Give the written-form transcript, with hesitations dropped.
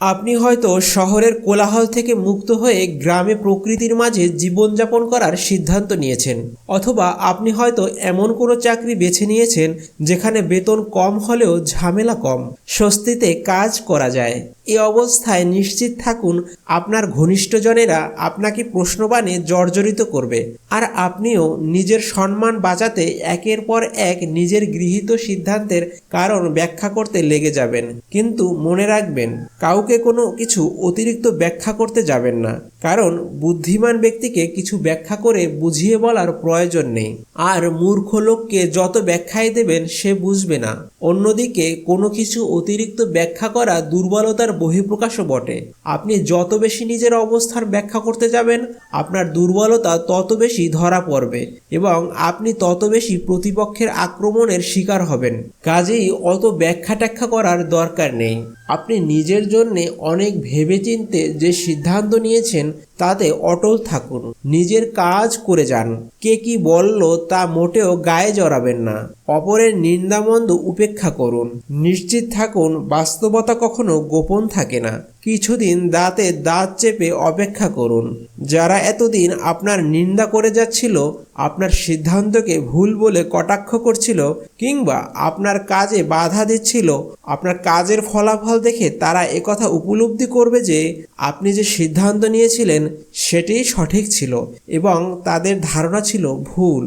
আপনি হয়তো শহরের কোলাহল থেকে মুক্ত হয়ে গ্রামে প্রকৃতির মাঝে জীবনযাপন করার সিদ্ধান্ত নিয়েছেন, অথবা আপনি হয়তো এমন কোনো চাকরি বেছে নিয়েছেন যেখানে বেতন কম হলেও ঝামেলা কম, স্বস্তিতে কাজ করা যায়। এই অবস্থায় নিশ্চিত থাকুন আপনার ঘনিষ্ঠজনেরা আপনাকে প্রশ্নবাণে জর্জরিত করবে, আর আপনিও নিজের সম্মান বাঁচাতে একের পর এক নিজের গৃহীত সিদ্ধান্তের কারণ ব্যাখ্যা করতে লেগে যাবেন। কিন্তু মনে রাখবেন, কাউকে কোনো কিছু অতিরিক্ত ব্যাখ্যা করতে যাবেন না, কারণ বুদ্ধিমান ব্যক্তিকে কিছু ব্যাখ্যা করে বুঝিয়ে বলার প্রয়োজন নেই, আর মূর্খ লোককে যত ব্যাখ্যাই দেবেন সে বুঝবে না। অন্যদিকে কোনো কিছু অতিরিক্ত ব্যাখ্যা করা দুর্বলতার বহিঃপ্রকাশও বটে। আপনি যত বেশি নিজের অবস্থার ব্যাখ্যা করতে যাবেন, আপনার দুর্বলতা তত বেশি ধরা পড়বে এবং আপনি তত বেশি প্রতিপক্ষের আক্রমণের শিকার হবেন। কাজেই অত ব্যাখ্যা ট্যাখ্যা করার দরকার নেই। আপনি নিজের জন্যে অনেক ভেবেচিন্তে যে সিদ্ধান্ত নিয়েছেন তাতে অটল থাকুন, নিজের কাজ করে যান। কে কি বলল তা মোটেও গায়ে জড়াবেন না, অপরের নিন্দামন্দ উপেক্ষা করুন। নিশ্চিত থাকুন বাস্তবতা কখনো গোপন থাকে না। কিছুদিন দাঁতে দাঁত চেপে অপেক্ষা করুন। যারা এতদিন আপনার নিন্দা করে যাচ্ছিল, আপনার সিদ্ধান্তকে ভুল বলে কটাক্ষ করছিল, কিংবা আপনার কাজে বাধা দিচ্ছিল, আপনার কাজের ফলাফল দেখে তারা একথা উপলব্ধি করবে যে আপনি যে সিদ্ধান্ত নিয়েছিলেন সেটিই সঠিক ছিল এবং তাদের ধারণা ছিল ভুল।